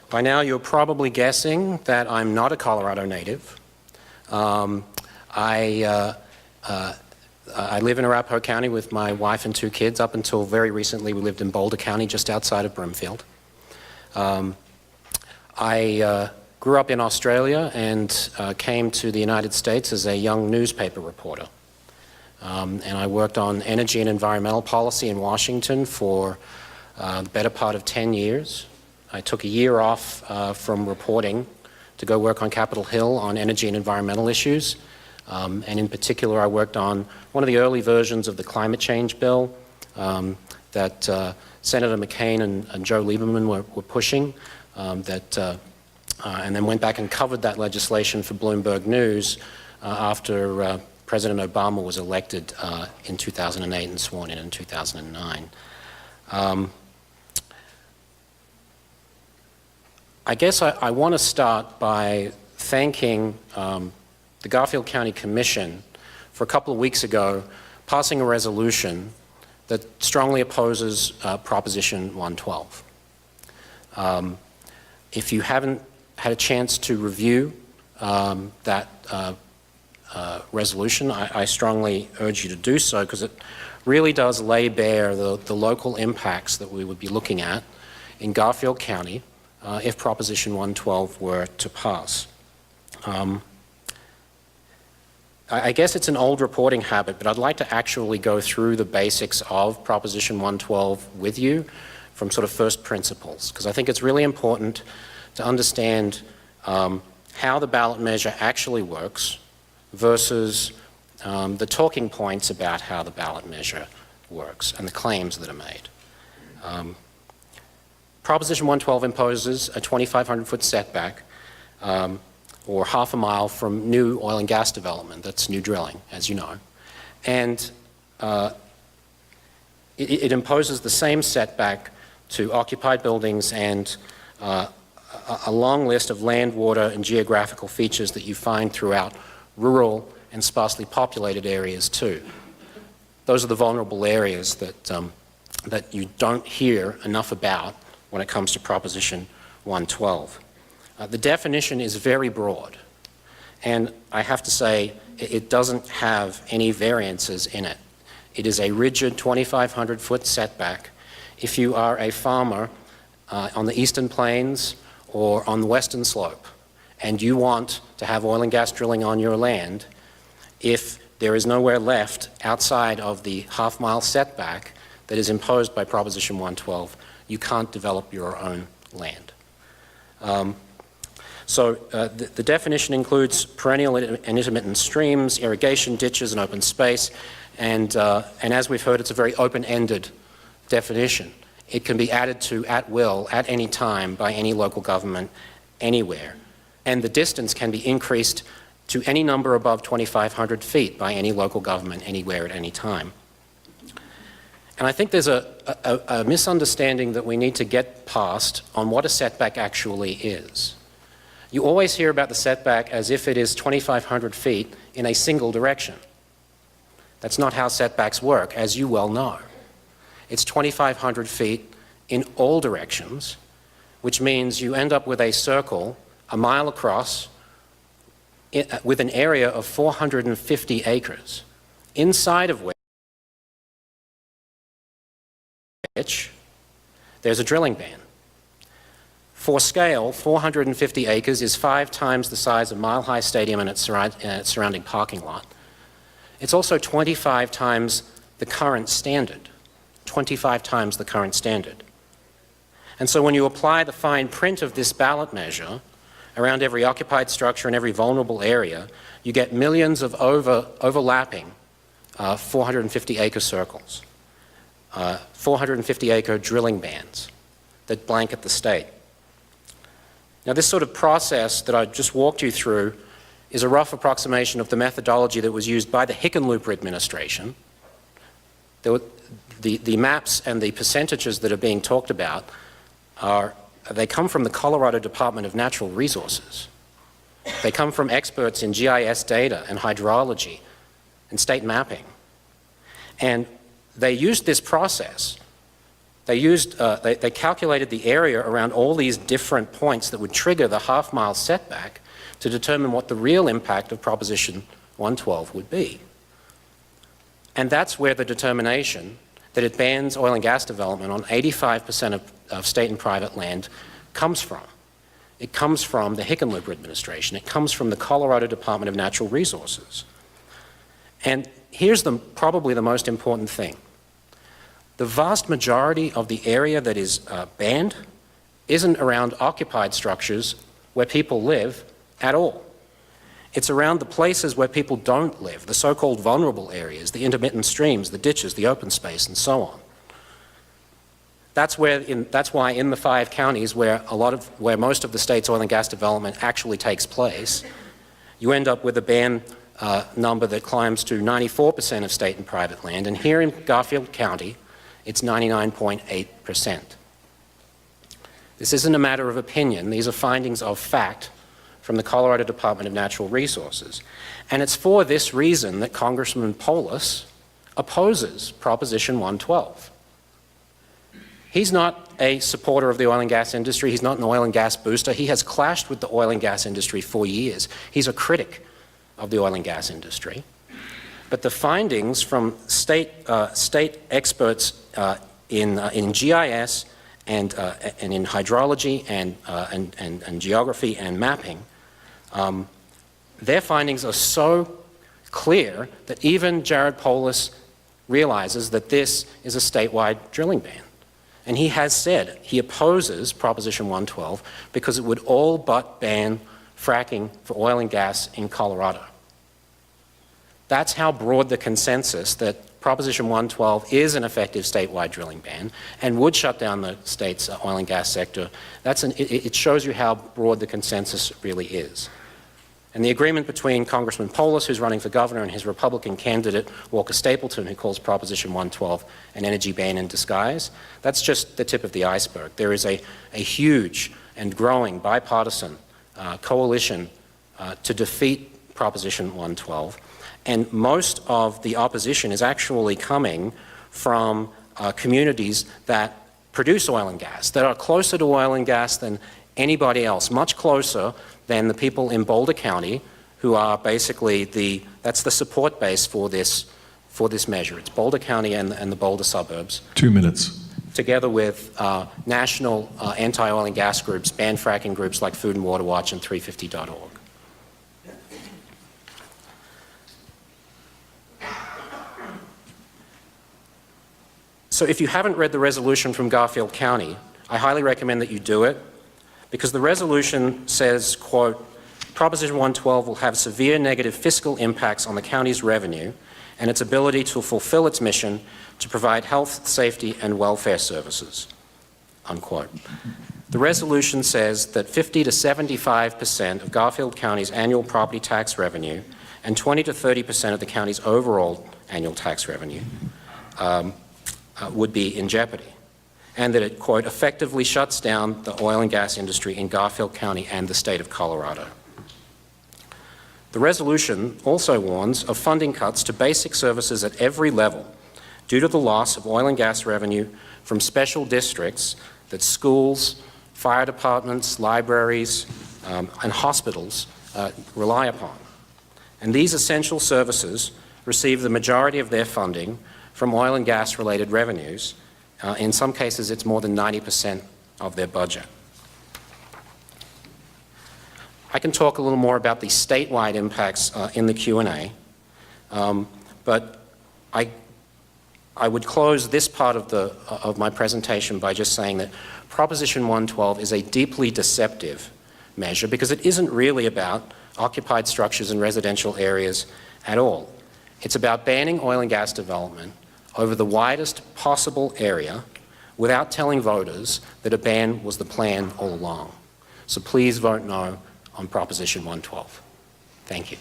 By now you're probably guessing that I'm not a Colorado native. I live in Arapahoe County with my wife and 2 kids. Up until very recently we lived in Boulder County, just outside of Broomfield. I grew up in Australia and came to the United States as a young newspaper reporter. And I worked on energy and environmental policy in Washington for the better part of 10 years. I took a year off from reporting to go work on Capitol Hill on energy and environmental issues. And in particular, I worked on one of the early versions of the climate change bill that Senator McCain and Joe Lieberman were pushing, and then went back and covered that legislation for Bloomberg News after President Obama was elected in 2008 and sworn in 2009. I guess I want to start by thanking the Garfield County Commission for a couple of weeks ago passing a resolution that strongly opposes Proposition 112. If you haven't had a chance to review that resolution, I strongly urge you to do so, because it really does lay bare the local impacts that we would be looking at in Garfield County if Proposition 112 were to pass. I guess it's an old reporting habit, but I'd like to actually go through the basics of Proposition 112 with you from sort of first principles, because I think it's really important to understand how the ballot measure actually works versus the talking points about how the ballot measure works and the claims that are made. Proposition 112 imposes a 2,500-foot setback or half a mile from new oil and gas development. That's new drilling, as you know. And it imposes the same setback to occupied buildings and a long list of land, water, and geographical features that you find throughout rural and sparsely populated areas too. Those are the vulnerable areas that you don't hear enough about when it comes to Proposition 112. The definition is very broad, and I have to say it doesn't have any variances in it. It is a rigid 2,500-foot setback. If you are a farmer on the eastern plains or on the western slope, and you want to have oil and gas drilling on your land, if there is nowhere left outside of the half-mile setback that is imposed by Proposition 112, you can't develop your own land. The definition includes perennial and intermittent streams, irrigation, ditches, and open space, and as we've heard, it's a very open-ended definition. It can be added to at will, at any time, by any local government, anywhere. And the distance can be increased to any number above 2,500 feet by any local government, anywhere, at any time. And I think there's a misunderstanding that we need to get past on what a setback actually is. You always hear about the setback as if it is 2,500 feet in a single direction. That's not how setbacks work, as you well know. It's 2,500 feet in all directions, which means you end up with a circle a mile across with an area of 450 acres, inside of which there's a drilling ban. For scale, 450 acres is 5 times the size of Mile High Stadium and its surrounding parking lot. It's also 25 times the current standard. 25 times the current standard. And so when you apply the fine print of this ballot measure around every occupied structure and every vulnerable area, you get millions of overlapping 450-acre circles, 450-acre drilling bans that blanket the state. Now, this sort of process that I just walked you through is a rough approximation of the methodology that was used by the Hickenlooper administration. The maps and the percentages that are being talked about they come from the Colorado Department of Natural Resources. They come from experts in GIS data and hydrology and state mapping. And they used this process They calculated the area around all these different points that would trigger the half-mile setback to determine what the real impact of Proposition 112 would be. And that's where the determination that it bans oil and gas development on 85% of state and private land comes from. It comes from the Hickenlooper administration. It comes from the Colorado Department of Natural Resources. And here's probably the most important thing. The vast majority of the area that is banned isn't around occupied structures where people live at all. It's around the places where people don't live, the so-called vulnerable areas, the intermittent streams, the ditches, the open space, and so on. That's why in the 5 counties where most of the state's oil and gas development actually takes place, you end up with a ban number that climbs to 94% of state and private land, and here in Garfield County, it's 99.8%. This isn't a matter of opinion. These are findings of fact from the Colorado Department of Natural Resources. And it's for this reason that Congressman Polis opposes Proposition 112. He's not a supporter of the oil and gas industry. He's not an oil and gas booster. He has clashed with the oil and gas industry for years. He's a critic of the oil and gas industry. But the findings from state experts in GIS and in hydrology and geography and mapping, their findings are so clear that even Jared Polis realizes that this is a statewide drilling ban. And he has said he opposes Proposition 112 because it would all but ban fracking for oil and gas in Colorado. That's how broad the consensus that Proposition 112 is an effective statewide drilling ban and would shut down the state's oil and gas sector. It shows you how broad the consensus really is. And the agreement between Congressman Polis, who's running for governor, and his Republican candidate, Walker Stapleton, who calls Proposition 112 an energy ban in disguise, that's just the tip of the iceberg. There is a huge and growing bipartisan coalition to defeat Proposition 112. And most of the opposition is actually coming from communities that produce oil and gas, that are closer to oil and gas than anybody else, much closer than the people in Boulder County, who are basically that's the support base for this measure. It's Boulder County and the Boulder suburbs. 2 minutes. Together with national anti-oil and gas groups, ban fracking groups like Food and Water Watch and 350.org. So if you haven't read the resolution from Garfield County, I highly recommend that you do it, because the resolution says, quote, Proposition 112 will have severe negative fiscal impacts on the county's revenue and its ability to fulfill its mission to provide health, safety, and welfare services, unquote. The resolution says that 50 to 75% of Garfield County's annual property tax revenue and 20 to 30% of the county's overall annual tax revenue would be in jeopardy, and that it, quote, effectively shuts down the oil and gas industry in Garfield County and the state of Colorado. The resolution also warns of funding cuts to basic services at every level due to the loss of oil and gas revenue from special districts that schools, fire departments, libraries, and hospitals rely upon. And these essential services receive the majority of their funding from oil and gas related revenues. In some cases, it's more than 90% of their budget. I can talk a little more about the statewide impacts in the Q&A, but I would close this part of my presentation by just saying that Proposition 112 is a deeply deceptive measure because it isn't really about occupied structures in residential areas at all. It's about banning oil and gas development over the widest possible area without telling voters that a ban was the plan all along. So please vote no on Proposition 112. Thank you.